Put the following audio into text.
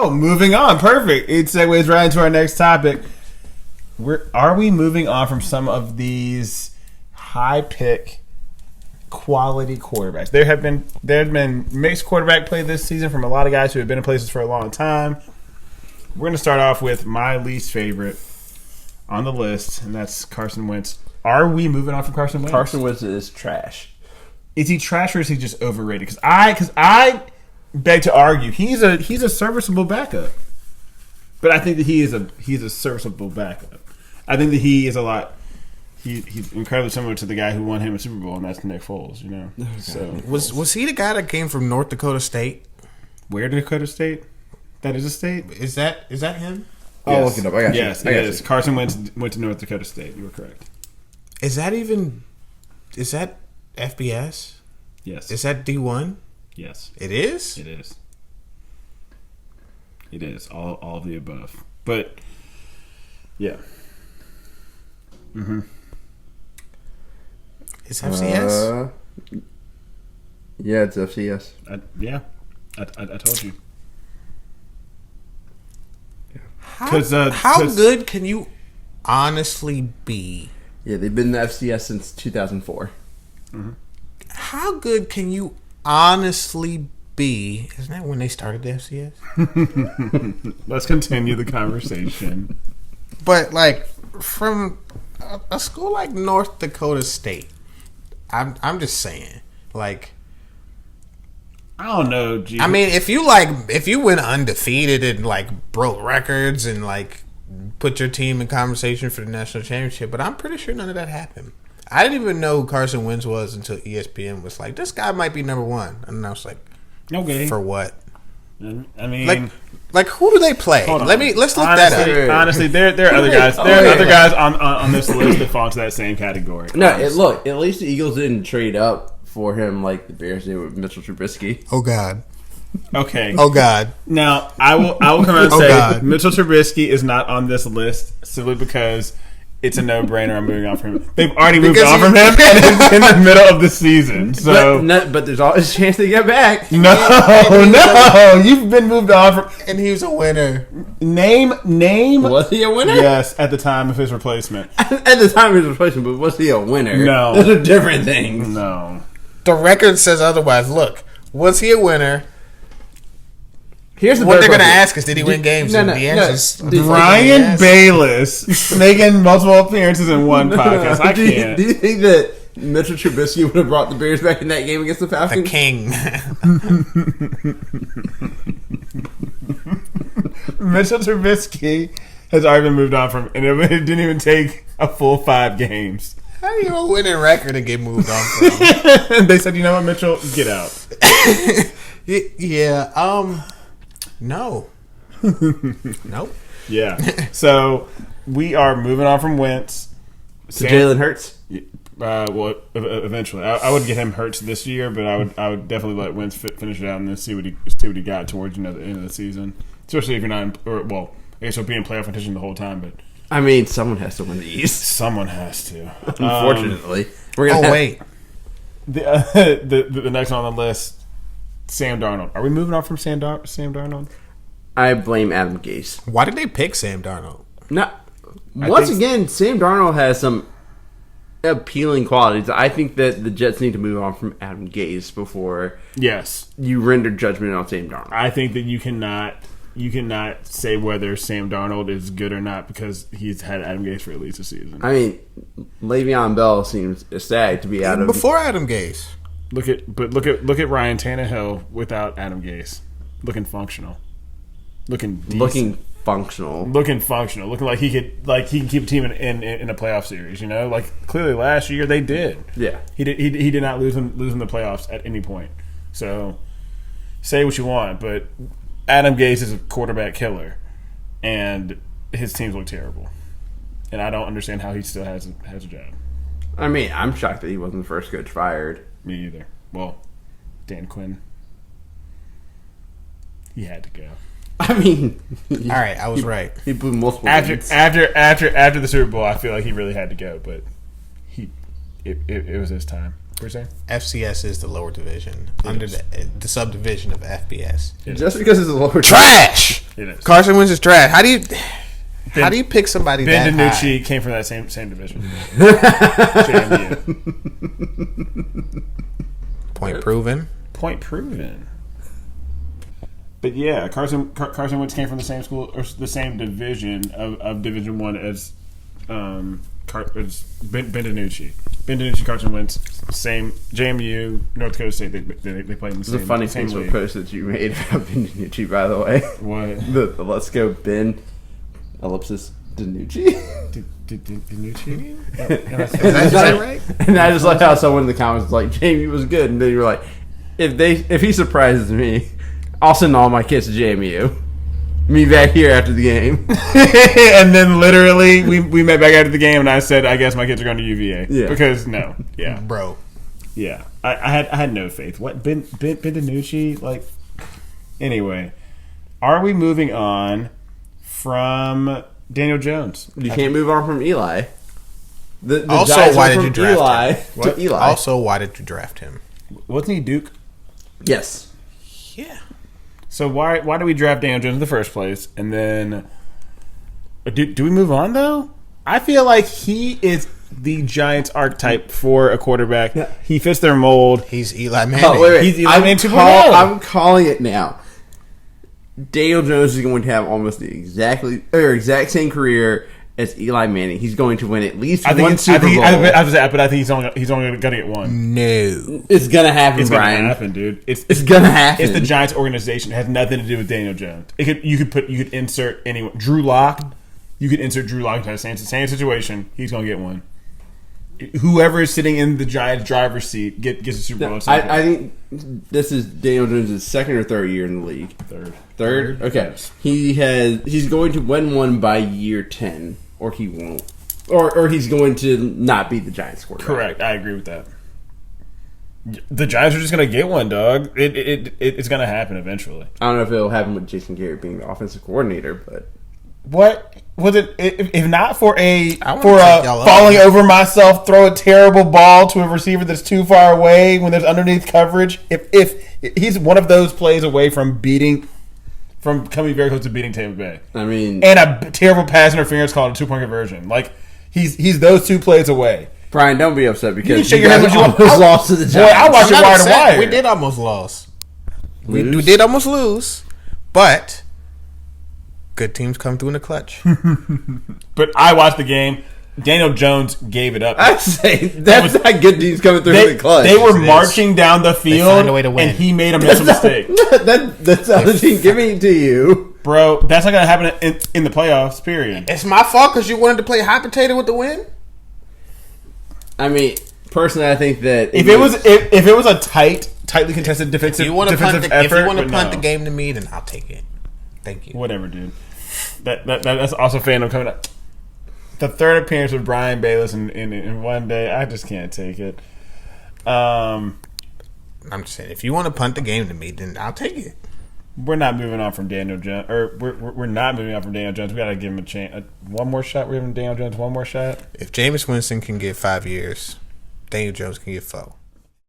moving on. Perfect. It segues right into our next topic. Are we moving on from some of these high pick quality quarterbacks? There have been mixed quarterback play this season from a lot of guys who have been in places for a long time. We're going to start off with my least favorite on the list, and that's Carson Wentz. Are we moving on from Carson Wentz? Carson Wentz is trash. Is he trash or is he just overrated? Because I beg to argue he's a serviceable backup, but I think that he's a serviceable backup. I think that he is a lot. He's incredibly similar to the guy who won him a Super Bowl, and that's Nick Foles. You know, okay. So was he the guy that came from North Dakota State? Where Dakota State? That is a state. Is that him? I'll look it up. I got you. Yes, it is. Carson Wentz went to North Dakota State. You were correct. Is that FBS? Yes. Is that D1? Yes. It is? It is. It is. All of the above. But, yeah. Mm-hmm. It's FCS? Yeah, it's FCS. I told you. How good can you honestly be? Yeah, they've been in the FCS since 2004. Mm-hmm. How good can you honestly be? Isn't that when they started the FCS? Let's continue the conversation. But, like, from a school like North Dakota State, I'm just saying, like, I don't know, G. I mean, if you went undefeated and like broke records and like put your team in conversation for the national championship, but I'm pretty sure none of that happened. I didn't even know who Carson Wentz was until ESPN was like, "This guy might be number one," and I was like, "Okay, for what?" I mean, like who do they play? Let's look that up. Honestly, there are other guys. There are other guys on this list that fall into that same category. No, at least the Eagles didn't trade up for him like the Bears did with Mitchell Trubisky. Oh God. Okay. Oh God. Now I will come out and say Mitchell Trubisky is not on this list simply because it's a no-brainer. I'm moving on from him. They've already moved on from him, and it's in the middle of the season. So, but there's always a chance to get back. No, you've been moved on from. And he was a winner. Name. Was he a winner? Yes, at the time of his replacement. At the time of his replacement, but was he a winner? No, those are different things. No, the record says otherwise. Look, was he a winner? Here's what they're going to ask is, did he win games? No. Ryan Bayless making multiple appearances in one podcast. I can't. Do you think that Mitchell Trubisky would have brought the Bears back in that game against the Falcons? The king. Mitchell Trubisky has already been moved on from, and it didn't even take a full 5 games. How do you have a winning record and get moved on from? They said, you know what, Mitchell, get out. Yeah. No. Nope. Yeah. So we are moving on from Wentz. To Jalen Hurts? Well, eventually. I would get him Hurts this year, but I would definitely let Wentz finish it out and then see what he got towards the end of the season. Especially if you're not I guess he'll be in playoff contention the whole time, but I mean, someone has to win the East. Someone has to. Unfortunately. Wait. The next one on the list, Sam Darnold. Are we moving on from Sam Darnold? I blame Adam Gase. Why did they pick Sam Darnold? Once again, Sam Darnold has some appealing qualities. I think that the Jets need to move on from Adam Gase before you render judgment on Sam Darnold. I think that you cannot say whether Sam Darnold is good or not because he's had Adam Gase for at least a season. I mean, Le'Veon Bell seems ecstatic to be out of before Adam Gase. Look at Ryan Tannehill without Adam Gase, looking functional, looking decent. Looking functional, looking like he can keep a team in a playoff series. You know, like clearly last year they did. Yeah, he did not lose in the playoffs at any point. So say what you want, but Adam Gase is a quarterback killer, and his teams look terrible. And I don't understand how he still has a job. I mean, I'm shocked that he wasn't the first coach fired. Me either. Well, Dan Quinn. He had to go. I mean, all right, I was right. He blew multiple after the Super Bowl. I feel like he really had to go, but it was his time. Per se, FCS is the lower division under the subdivision of FBS. Just because it's a lower trash. It is. Carson Wentz is trash. How do you pick somebody Ben that DiNucci high? came from that same division. JMU. Point proven. But yeah, Carson Wentz came from the same school or the same division of Division One as Ben DiNucci. Ben DiNucci, Carson Wentz, same JMU, North Dakota State. They played in the same. This is a funny Facebook post that you made about Ben DiNucci, by the way. What? The Let's Go Ben ellipsis DiNucci. DiNucci? Is that right? And I just like how someone in the comments was like, Jamie was good, and then you were like, if he surprises me, I'll send all my kids to JMU. Me back here after the game. And then literally we met back after the game and I said, I guess my kids are going to UVA. Yeah. Because no. Yeah. Bro. Yeah. I had no faith. What Ben DiNucci? Like, anyway. Are we moving on from Daniel Jones? You can't move on from Eli. The Also, Giants why went did you from draft Eli him? to Eli? Also, why did you draft him? Wasn't he Duke? Yes. Yeah. So why do we draft Daniel Jones in the first place? And then do we move on though? I feel like he is the Giants archetype for a quarterback. Yeah. He fits their mold. He's Eli Manning. Oh, wait. He's Eli Manning 2.0. I'm calling it now. Daniel Jones is going to have almost the exact same career as Eli Manning. He's going to win at least one Super Bowl. But I think he's only going to get one. No. It's going to happen, It's going to Brian. happen, dude. It's going to happen. It's the Giants organization. It has nothing to do with Daniel Jones. You could insert anyone. Drew Lock. You could insert Drew Lock into the same situation. He's going to get one. Whoever is sitting in the Giants' driver's seat gets a Super Bowl. I think this is Daniel Jones' second or third year in the league. Third? Okay. Yes. He's going to win one by year 10, or he won't. Or he's going to not be the Giants quarterback. Correct. I agree with that. The Giants are just going to get one, dog. It's going to happen eventually. I don't know if it'll happen with Jason Garrett being the offensive coordinator, but What was it? If not for a y'all falling over myself, throw a terrible ball to a receiver that's too far away when there's underneath coverage. If he's one of those plays away from coming very close to beating Tampa Bay. I mean, And a terrible pass interference call and a 2-point conversion. Like he's those 2 plays away. Brian, don't be upset You because can shake your head guys when you want. almost lost to the Boy, Giants. I watched it I'm not wire to upset. wire. We did almost lose. We Lose? did almost lose. But good teams come through in the clutch. But I watched the game. Daniel Jones gave it up. I'd say that's not good teams coming through the clutch. They were It is. marching down the field, found a way to win. and he made a mental mistake. That's the other team giving it to you. Bro, that's not going to happen in the playoffs, period. It's my fault because you wanted to play hot potato with the win. I mean, personally, I think that If it was a tightly contested defensive If you want to effort, punt the game to me, then I'll take it. Thank you. Whatever, dude. That's also fandom coming up. The third appearance of Brian Bayless in one day, I just can't take it. I'm just saying, if you want to punt the game to me, then I'll take it. We're not moving on from Daniel Jones, or we're not moving on from Daniel Jones. We got to give him a chance. One more shot. We're giving Daniel Jones one more shot. If Jameis Winston can get 5 years, Daniel Jones can get 4.